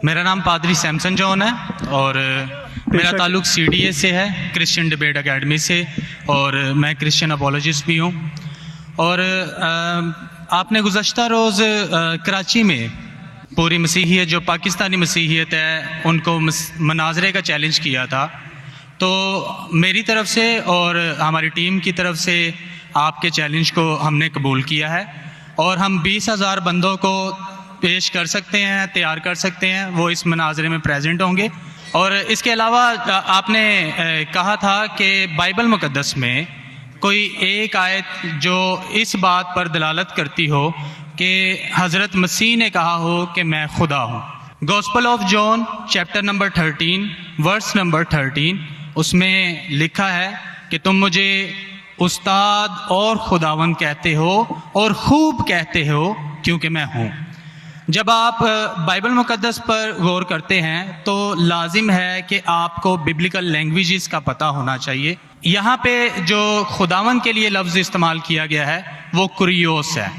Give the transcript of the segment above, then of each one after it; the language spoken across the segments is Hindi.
मेरा नाम पादरी सैमसन जॉन है और मेरा ताल्लुक़ CDA से है, क्रिश्चियन डिबेट एकेडमी से, और मैं क्रिश्चियन अपोलॉजिस्ट भी हूँ। और आपने गुज़श्ता रोज़ कराची में पूरी मसीहियत, जो पाकिस्तानी मसीहियत है, उनको मनाजरे का चैलेंज किया था। तो मेरी तरफ से और हमारी टीम की तरफ से आपके चैलेंज को हमने कबूल किया है और हम 20,000 बंदों को पेश कर सकते हैं, तैयार कर सकते हैं, वो इस मनाजरे में प्रेजेंट होंगे। और इसके अलावा आपने कहा था कि बाइबल मुक़द्दस में कोई एक आयत जो इस बात पर दलालत करती हो कि हज़रत मसीह ने कहा हो कि मैं खुदा हूँ। Gospel of John chapter number 13 verse number 13, उसमें लिखा है कि तुम मुझे उस्ताद और खुदावंद कहते हो और खूब कहते हो क्योंकि मैं हूँ। जब आप बाइबल मुक़द्दस पर गौर करते हैं तो लाजिम है कि आपको बिब्लिकल लैंग्वेजेस का पता होना चाहिए। यहाँ पे जो खुदावंद के लिए लफ्ज़ इस्तेमाल किया गया है वो कुरियोस है,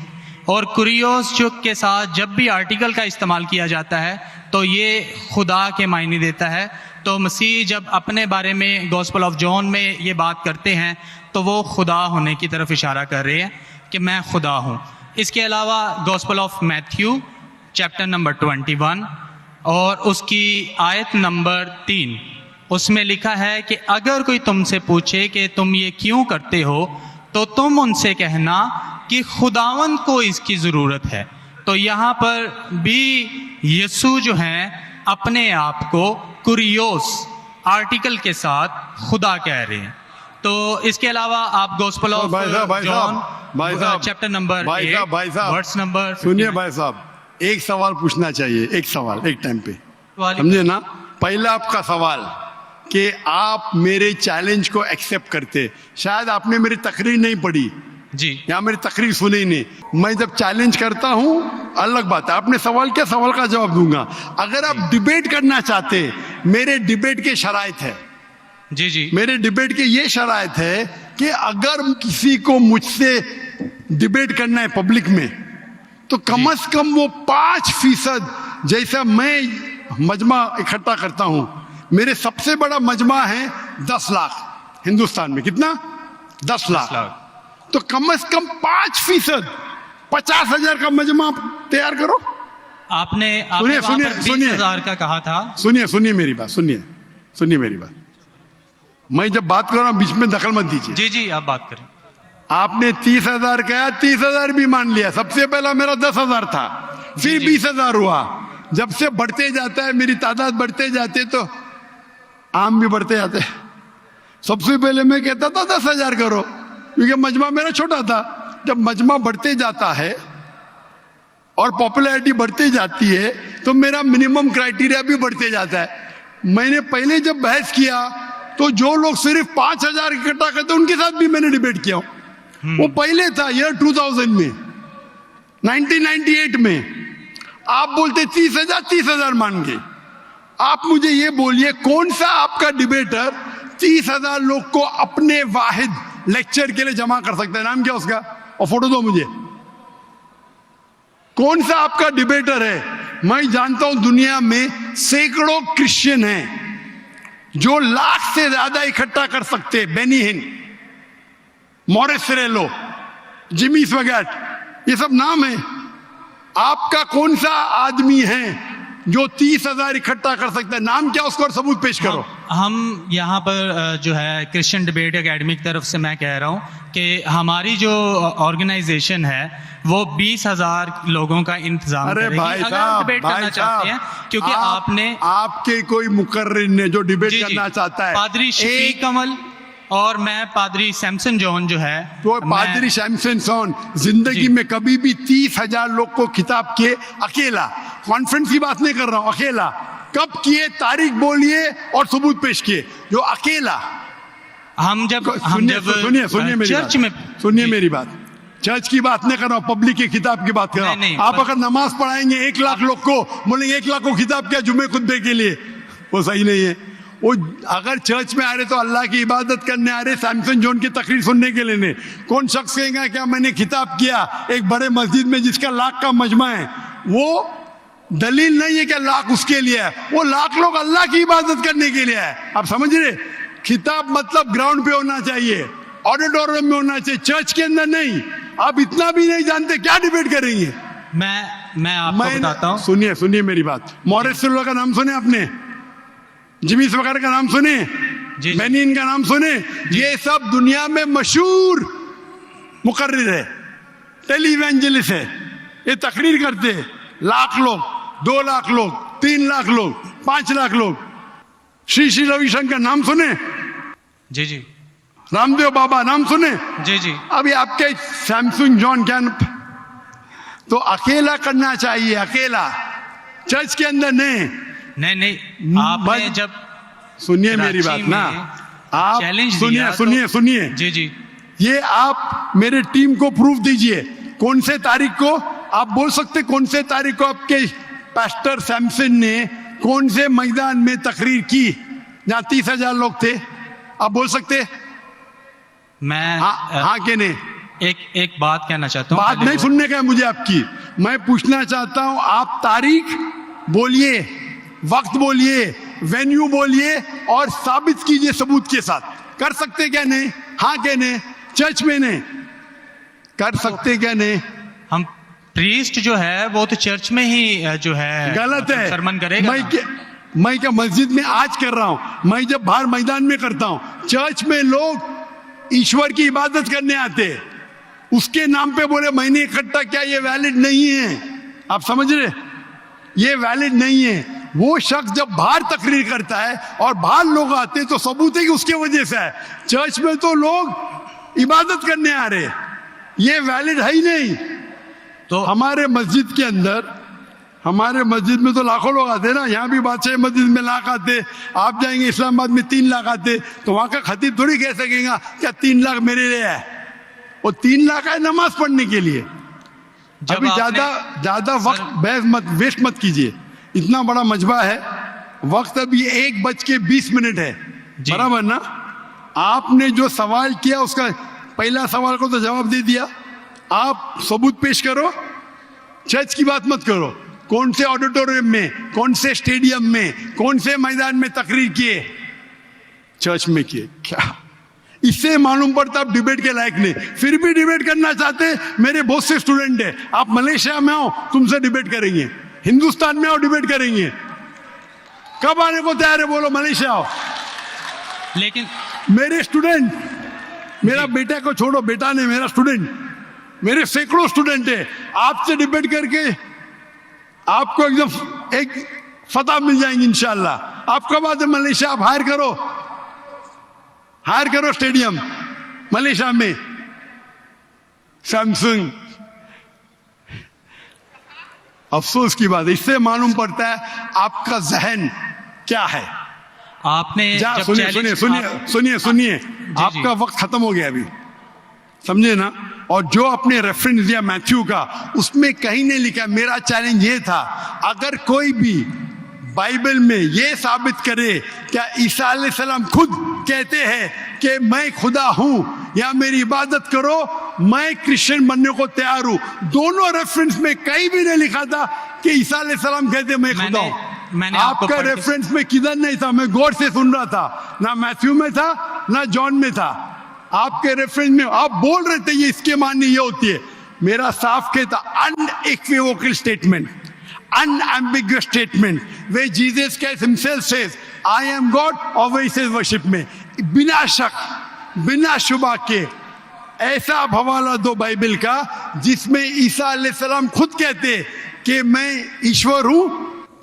और कुरियोस जो के साथ जब भी आर्टिकल का इस्तेमाल किया जाता है तो ये खुदा के मायने देता है। तो मसीह जब अपने बारे में गॉस्पेल ऑफ जॉन में ये बात करते हैं तो वो खुदा होने की तरफ इशारा कर रहे हैं कि मैं खुदा हूँ। इसके अलावा gospel of Matthew chapter number 21 और उसकी आयत नंबर 3, उसमें लिखा है कि अगर कोई तुमसे पूछे कि तुम ये क्यों करते हो तो तुम उनसे कहना कि खुदावंद को इसकी ज़रूरत है। तो यहाँ पर भी यीशु जो हैं अपने आप को कुरियोस आर्टिकल के साथ खुदा कह रहे हैं। तो इसके अलावा आप gospel of John chapter number 8 verse number, सुनिए भाई साहब, एक सवाल पूछना चाहिए, एक सवाल एक टाइम पे, समझे ना। पहला आपका सवाल कि आप मेरे चैलेंज को एक्सेप्ट करते। शायद आपने मेरी तकरीर नहीं पढ़ी जी, या मेरी तकरीर सुनी नहीं। मैं जब चैलेंज करता हूँ अलग बात है, आपने सवाल किया, सवाल का जवाब दूंगा। अगर आप डिबेट करना चाहते, मेरे डिबेट के शराइत है जी जी, मेरे डिबेट के ये शराइत है कि अगर किसी को मुझसे डिबेट करना है पब्लिक में तो कम से कम वो 5% जैसा मैं मजमा इकट्ठा करता हूं। मेरे सबसे बड़ा मजमा है 10 लाख हिंदुस्तान में। कितना? 10 लाख। तो कम से कम 5%, 50,000 का मजमा तैयार करो। आपने सुनिए 20,000 का कहा था। सुनिए मेरी बात, सुनिए मेरी बात। मैं जब बात कर रहा हूं बीच में दखल मत दीजिए। जी जी, आप बात करें। आपने 30,000 कहा, 30,000 भी मान लिया। सबसे पहला मेरा 10,000 था, फिर 20,000 हुआ। जब से बढ़ते जाता है, मेरी तादाद बढ़ते जाते तो आम भी बढ़ते जाते। सबसे पहले मैं कहता था 10,000 करो, क्योंकि मजमा मेरा छोटा था। जब मजमा बढ़ते जाता है और पॉपुलैरिटी बढ़ती जाती है तो मेरा मिनिमम क्राइटेरिया भी बढ़ते जाता है। मैंने पहले जब बहस किया तो जो लोग सिर्फ 5,000 इकट्ठा करते उनके साथ भी मैंने डिबेट किया। वो पहले था ईयर 2000 में, 1998 में। आप बोलते 30,000 मान गए। आप मुझे ये बोलिए, कौन सा आपका डिबेटर 30,000 लोग को अपने वाहिद लेक्चर के लिए जमा कर सकता है? नाम क्या उसका, और फोटो दो मुझे। कौन सा आपका डिबेटर है? मैं जानता हूं दुनिया में सैकड़ों क्रिश्चियन हैं जो लाख से ज्यादा इकट्ठा कर सकते। बेनी हिन, मॉरिस सिरेलो, जिमी स्वैगट, ये सब नाम है। आपका कौन सा आदमी है जो 30,000 इकट्ठा कर सकता है? नाम क्या उसको, और सबूत पेश करो। हम यहाँ पर जो है क्रिश्चियन डिबेट एकेडमी की तरफ से मैं कह रहा हूँ कि हमारी जो ऑर्गेनाइजेशन है वो 20,000 लोगों का इंतजाम अरे करेगी। भाई अगर आप डिबेट करना चाहते हैं, क्योंकि आपके कोई मुकर्रिर ने जो डिबेट करना चाहता है, पादरी शफीक कमल और मैं पादरी सैमसन जॉन जो है, तो पादरी सैमसन जॉन जिंदगी में कभी भी 30,000 लोग को खिताब किए अकेला। कॉन्फ्रेंस की बात नहीं कर रहा हूं, अकेला। कब किए, तारीख बोलिए और सबूत पेश किए। जो अकेला हम जब सुनिए मेरी चर्च में, सुनिए मेरी बात। चर्च की बात नहीं कर रहा हूं, पब्लिक की किताब की बात कर रहा हूं। आप अगर नमाज पढ़ाएंगे 1 लाख लोग को, बोलेंगे 1 लाख को खिताब किया जुम्मे खुतबे के लिए, वो सही नहीं है। वो अगर चर्च में आ रहे तो अल्लाह की इबादत करने आ रहे, सैमसन जॉन की तकरीर सुनने के लिए नहीं। कौन शख्स कहेगा क्या मैंने खिताब किया एक बड़े मस्जिद में जिसका लाख का मजमा है? वो दलील नहीं है कि लाख उसके लिए है, वो लाख लोग अल्लाह की इबादत करने के लिए है। आप समझ रहे? खिताब मतलब ग्राउंड पे होना चाहिए, ऑडिटोरियम में होना चाहिए, चर्च के अंदर नहीं। आप इतना भी नहीं जानते, क्या डिबेट करेंगे? मैं आपको बताता हूँ। सुनिए मेरी बात। मॉरिस सिल्वा का नाम सुने आपने? जिमिस वगैरह का नाम सुने? जी। बेनिन का नाम सुने? ये सब दुनिया में मशहूर मुकर्रिर है, टेलीवेंजलिस्ट है। ये तकरीर करते हैं, लाख लोग, 2 लाख लोग, 3 लाख लोग, 5 लाख लोग। श्री रविशंकर नाम सुने? जी जी। रामदेव बाबा नाम सुने? जी जी। अभी आपके सैमसंग जॉन क्या? तो अकेला करना चाहिए, अकेला, चर्च के अंदर नहीं। नहीं आपने जब सुनिए मेरी बात ना, आप सुनिए जी जी। ये आप मेरे टीम को प्रूफ दीजिए, कौन से तारीख को आप बोल सकते, कौन से तारीख को आपके पास्टर सैमसन ने कौन से मैदान में तकरीर की जहां 30,000 लोग थे? आप बोल सकते? मैं हाँ के नहीं? एक बात कहना चाहता हूँ। बात नहीं सुनने का है मुझे आपकी, मैं पूछना चाहता हूं। आप तारीख बोलिए, वक्त बोलिए, वेन्यू बोलिए और साबित कीजिए सबूत के साथ। कर सकते क्या नहीं? हाँ क्या नहीं? चर्च में नहीं कर सकते क्या नहीं? हम प्रीस्ट जो है वो तो चर्च में ही जो है गलत है, सरमन करेगा। मैं क्या मस्जिद में आज कर रहा हूं? मैं जब बाहर मैदान में करता हूं। चर्च में लोग ईश्वर की इबादत करने आते, उसके नाम पे बोले मैंने इकट्ठा किया, ये वैलिड नहीं है। आप समझ रहे? ये वैलिड नहीं है। वो शख्स जब बाहर तकरीर करता है और बाहर लोग आते हैं तो सबूत है कि उसके वजह से है। चर्च में तो लोग इबादत करने आ रहे, ये वैलिड है ही नहीं। तो हमारे मस्जिद के अंदर, हमारे मस्जिद में तो लाखों लोग आते ना। यहाँ भी बादशाह मस्जिद में लाख आते, आप जाएंगे इस्लामाबाद में 3 लाख आते, तो वहां का खतीब थोड़ी कह सकेगा क्या 3 लाख मेरे लिए है। वो 3 लाख है नमाज पढ़ने के लिए। अभी ज्यादा वक्त वेस्ट मत कीजिए, इतना बड़ा मजबा है। वक्त अभी 1:20 है, बराबर ना? आपने जो सवाल किया उसका पहला सवाल को तो जवाब दे दिया। आप सबूत पेश करो, चर्च की बात मत करो। कौन से ऑडिटोरियम में, कौन से स्टेडियम में, कौन से मैदान में तकरीर किए? चर्च में किए। क्या इससे मालूम पड़ता आप डिबेट के लायक नहीं? फिर भी डिबेट करना चाहते। मेरे बहुत से स्टूडेंट है, आप मलेशिया में आओ, तुमसे डिबेट करेंगे। हिंदुस्तान में आओ, डिबेट करेंगे। कब आने को तैयार है? बोलो, मलेशिया आओ। लेकिन मेरे स्टूडेंट, मेरा बेटा को छोड़ो, बेटा ने, मेरा स्टूडेंट, मेरे सैकड़ों स्टूडेंट है। आपसे डिबेट करके आपको एकदम एक फतह मिल जाएंगे इंशाल्लाह। आप कब आते मलेशिया? आप हायर करो स्टेडियम मलेशिया में, सैमसंग। अफसोस की बात है, इससे मालूम पड़ता है आपका जहन क्या है। आपने सुनिए आपका वक्त खत्म हो गया अभी, समझे ना? और जो आपने रेफरेंस दिया मैथ्यू का, उसमें कहीं नहीं लिखा। मेरा चैलेंज ये था, अगर कोई भी बाइबल में ये साबित करे क्या ईसा अलैहिस्सलाम खुद कहते हैं कि मैं खुदा हूं या मेरी इबादत करो, मैं क्रिश्चियन बनने को तैयार हूं। दोनों रेफरेंस में कहीं भी नहीं लिखा था कि ईसा अलैहिस्सलाम कहते मैं खुदा हूं। आपका रेफरेंस में किधर नहीं था? मैं गौर से सुन रहा था, ना मैथ्यू में था ना जॉन में था। आपके रेफरेंस में आप बोल रहे थे ये इसके माननी ये होती है। मेरा साफ कहता unequivocal statement, unambiguous statement where Jesus Christ himself says I am God और वही says worship में, बिना शक बिना शुबा के ऐसा हवाला दो बाइबल का जिसमें ईसा अलैहिस्सलाम खुद कहते कि मैं ईश्वर हूं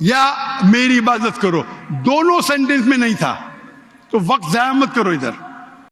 या मेरी इबादत करो। दोनों सेंटेंस में नहीं था, तो वक्त जाया मत करो इधर।